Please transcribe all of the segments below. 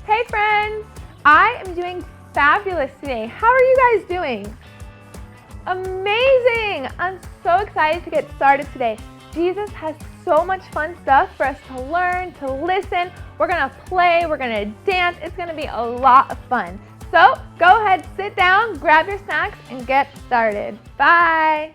Hey friends! I am doing fabulous today. How are you guys doing? Amazing! I'm so excited to get started today. Jesus has so much fun stuff for us to learn, to listen. We're gonna play, we're gonna dance. It's gonna be a lot of fun. So go ahead, sit down, grab your snacks, and get started. Bye!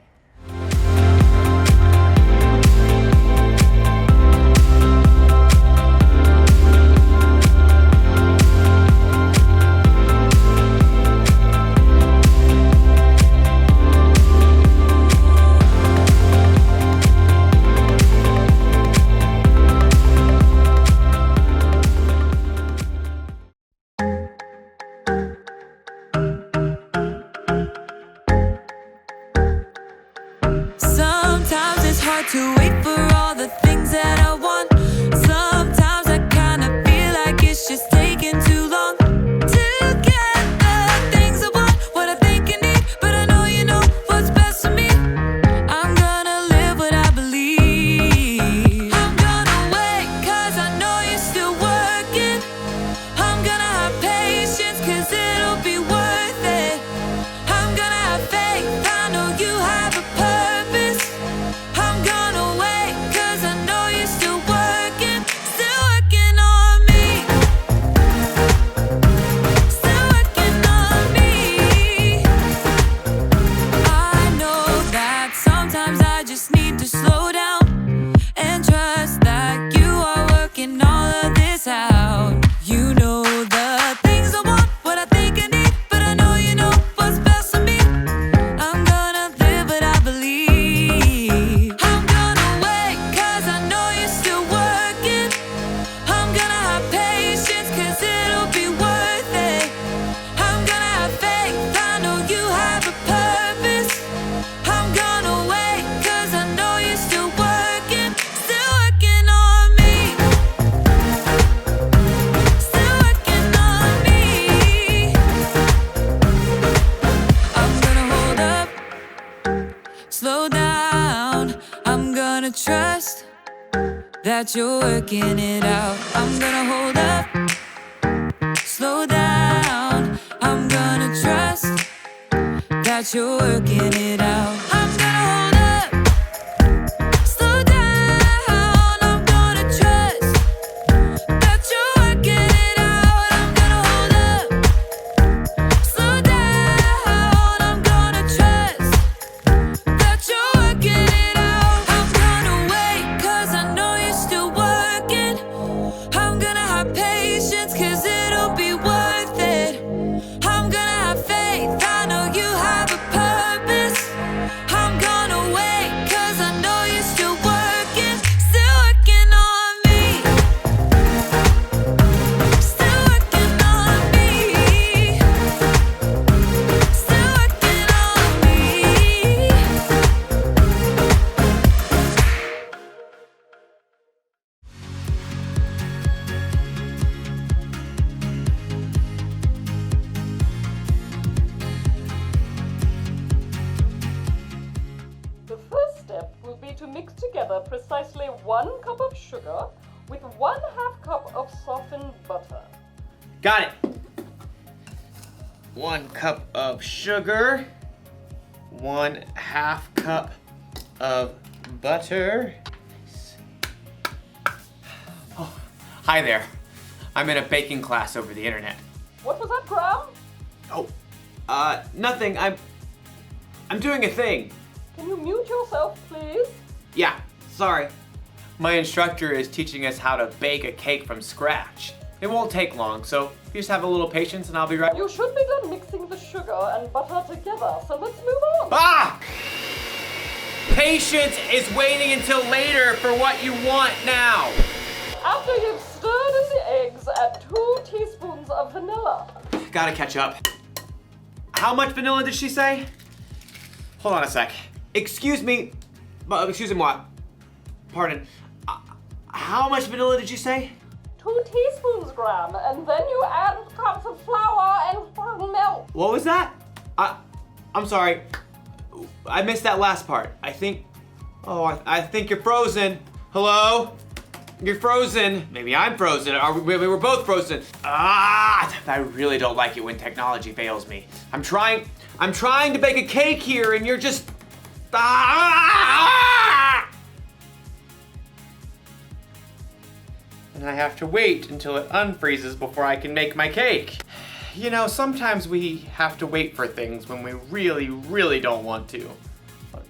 To wait for all the things that I want. Sometimes I kinda feel like it's just taking too long to get the things I want, what I think I need, but I know you know what's best for me. I'm gonna live what I believe. I'm gonna wait, cause I know you're still working. I'm gonna have patience, cause it'll be worth it. I'm gonna have faith, I know you have a purpose. I'm gonna wait, cause I know you're still working on me. Still working on me. I know that sometimes I just need to slow down and trust that you are working all of this out. You know the things I want, what I think I need, but I know you know what's best for me. I'm gonna live what I believe. I'm gonna wait, cause I know you're still working. I'm gonna have patience, cause it'll be worth it. I'm gonna have faith, I know you have a purpose. I'm gonna wait, cause I know you're still working on me. Still working on me. I'm gonna hold up, slow down. I'm gonna trust that you're working it out. I'm gonna hold up, slow down. I'm gonna trust that you're working it out. I'm gonna hold up, slow down. I'm gonna trust that you're working it out. I'm gonna hold up, slow down. I'm gonna trust that you're working it out. I'm gonna wait, cause I know you're still working. I'm gonna have patience, cause it'll be worth it. I'm gonna have faith, I know you have a purpose. I'm gonna wait, cause I know you're still working on me. Still working on me. Still working on me. The first step will be to mix together precisely 1 cup of sugar with 1/2 cup of softened butter. Got it. 1 cup of sugar, 1/2 cup of butter. Oh, hi there. I'm in a baking class over the internet. What was that, Graham? Oh, nothing. I'm doing a thing. Can you mute yourself, please? Yeah, sorry. My instructor is teaching us how to bake a cake from scratch. It won't take long, so you just have a little patience and I'll be right. You should be done mixing the sugar and butter together, so let's move on. Ah! Patience is waiting until later for what you want now. After you've stirred in the eggs, add 2 teaspoons of vanilla. Gotta catch up. How much vanilla did she say? Hold on a sec. Excuse me. Excuse me, what? Pardon. How much vanilla did you say? 2 teaspoons, Graham, and then you add cups of flour and milk. What was that? I'm sorry. I missed that last part. I think you're frozen. Hello? You're frozen. Maybe I'm frozen. Or maybe we're both frozen. Ah! I really don't like it when technology fails me. I'm trying to bake a cake here and you're just... Ah! And I have to wait until it unfreezes before I can make my cake. You know, sometimes we have to wait for things when we really, really don't want to.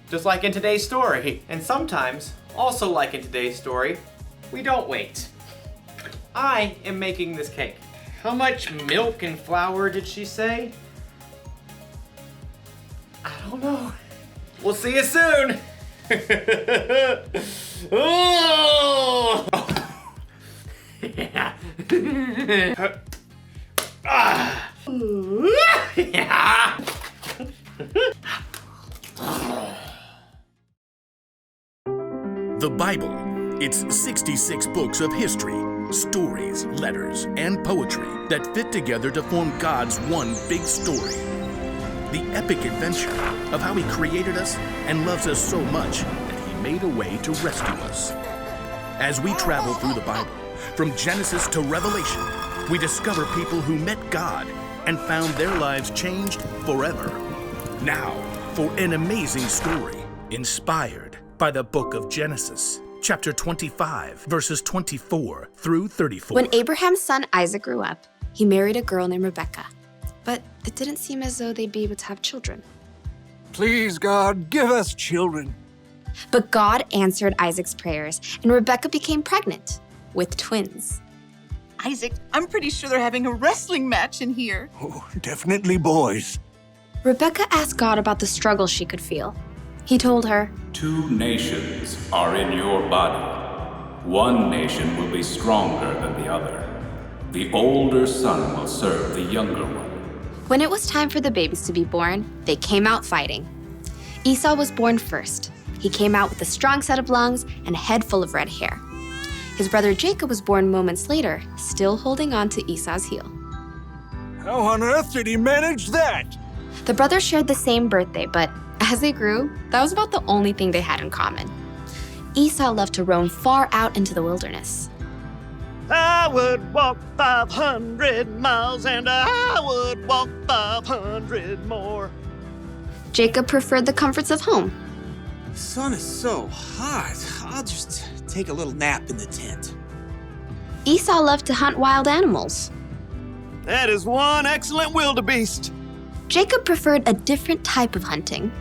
Just like in today's story. And sometimes, also like in today's story, we don't wait. I am making this cake. How much milk and flour did she say? I don't know. We'll see you soon. Oh! Yeah. Ah. Yeah. The Bible. It's 66 books of history, stories, letters, and poetry that fit together to form God's one big story. The epic adventure of how He created us and loves us so much that He made a way to rescue us. As we travel through the Bible, from Genesis to Revelation, we discover people who met God and found their lives changed forever. Now, for an amazing story inspired by the book of Genesis, chapter 25, verses 24 through 34. When Abraham's son Isaac grew up, he married a girl named Rebekah. But it didn't seem as though they'd be able to have children. Please, God, give us children. But God answered Isaac's prayers, and Rebekah became pregnant with twins. Isaac, I'm pretty sure they're having a wrestling match in here. Oh, definitely boys. Rebekah asked God about the struggle she could feel. He told her, 2 nations are in your body. One nation will be stronger than the other. The older son will serve the younger one. When it was time for the babies to be born, they came out fighting. Esau was born first. He came out with a strong set of lungs and a head full of red hair. His brother Jacob was born moments later, still holding on to Esau's heel. How on earth did he manage that? The brothers shared the same birthday, but as they grew, that was about the only thing they had in common. Esau loved to roam far out into the wilderness. I would walk 500 miles and I would walk 500 more. Jacob preferred the comforts of home. The sun is so hot. I'll just take a little nap in the tent. Esau loved to hunt wild animals. That is one excellent wildebeest. Jacob preferred a different type of hunting.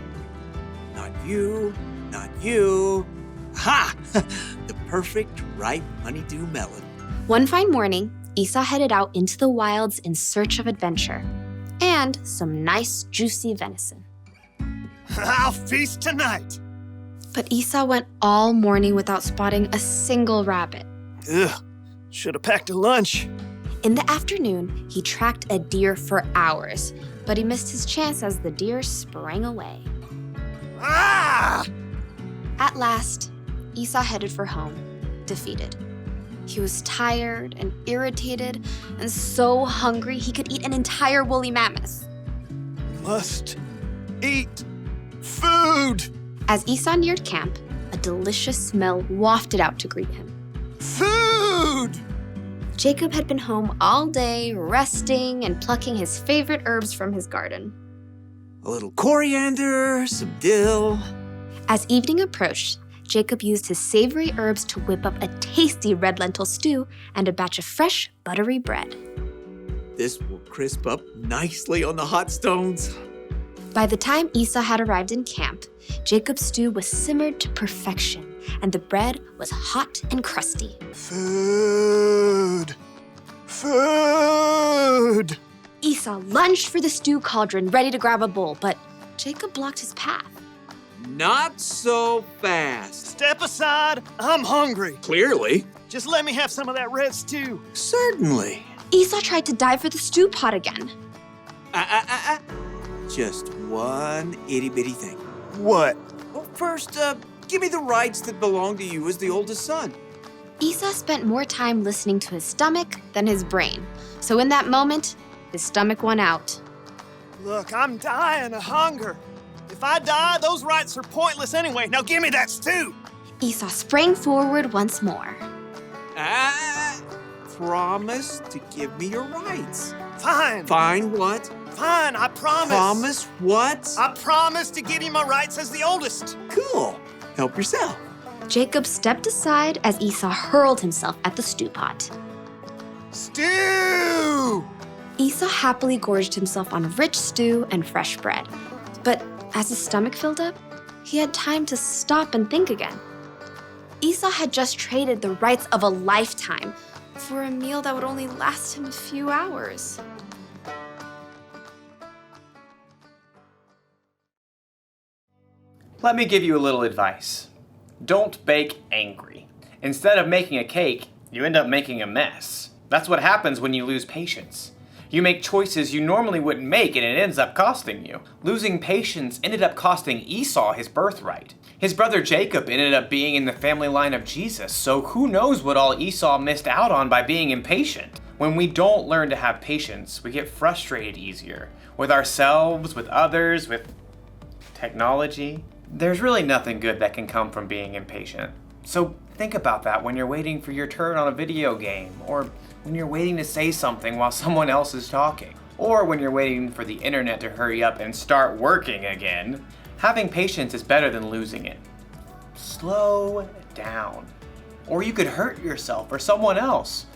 Not you, not you. Ha! The perfect ripe honeydew melon. One fine morning, Esau headed out into the wilds in search of adventure and some nice, juicy venison. I'll feast tonight. But Esau went all morning without spotting a single rabbit. Ugh, should have packed a lunch. In the afternoon, he tracked a deer for hours, but he missed his chance as the deer sprang away. Ah! At last, Esau headed for home, defeated. He was tired and irritated and so hungry he could eat an entire woolly mammoth. Must eat food. As Esau neared camp, a delicious smell wafted out to greet him. Food! Jacob had been home all day, resting and plucking his favorite herbs from his garden. A little coriander, some dill. As evening approached, Jacob used his savory herbs to whip up a tasty red lentil stew and a batch of fresh, buttery bread. This will crisp up nicely on the hot stones. By the time Esau had arrived in camp, Jacob's stew was simmered to perfection, and the bread was hot and crusty. Food! Food! Esau lunged for the stew cauldron, ready to grab a bowl, but Jacob blocked his path. Not so fast. Step aside, I'm hungry. Clearly. Just let me have some of that red stew. Certainly. Esau tried to dive for the stew pot again. Just one itty-bitty thing. What? Well, first, give me the rights that belong to you as the oldest son. Esau spent more time listening to his stomach than his brain. So in that moment, his stomach won out. Look, I'm dying of hunger. If I die, those rights are pointless anyway. Now give me that stew. Esau sprang forward once more. Promise to give me your rights. Fine. Fine what? Fine, I promise. Promise what? I promise to give you my rights as the oldest. Cool. Help yourself. Jacob stepped aside as Esau hurled himself at the stew pot. Stew! Esau happily gorged himself on rich stew and fresh bread. But as his stomach filled up, he had time to stop and think again. Esau had just traded the rights of a lifetime for a meal that would only last him a few hours. Let me give you a little advice. Don't bake angry. Instead of making a cake, you end up making a mess. That's what happens when you lose patience. You make choices you normally wouldn't make and it ends up costing you. Losing patience ended up costing Esau his birthright. His brother Jacob ended up being in the family line of Jesus, so who knows what all Esau missed out on by being impatient. When we don't learn to have patience, we get frustrated easier. With ourselves, with others, with technology. There's really nothing good that can come from being impatient. So think about that when you're waiting for your turn on a video game, or when you're waiting to say something while someone else is talking, or when you're waiting for the internet to hurry up and start working again. Having patience is better than losing it. Slow down. Or you could hurt yourself or someone else.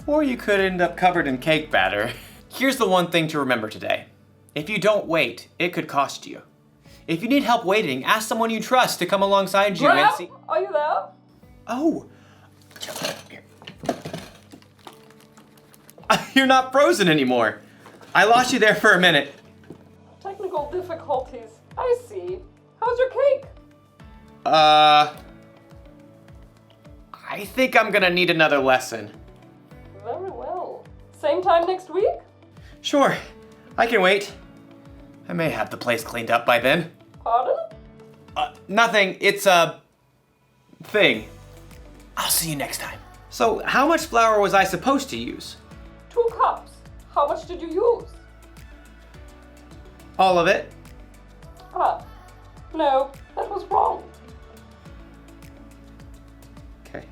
Or you could end up covered in cake batter. Here's the one thing to remember today. If you don't wait, it could cost you. If you need help waiting, ask someone you trust to come alongside you and see. Are you there? Oh. You're not frozen anymore. I lost you there for a minute. Technical difficulties. I see. How's your cake? I think I'm gonna need another lesson. Very well. Same time next week? Sure, I can wait. I may have the place cleaned up by then. Pardon? Nothing, it's a thing. I'll see you next time. So, how much flour was I supposed to use? 2 cups. How much did you use? All of it? No, that was wrong. Okay.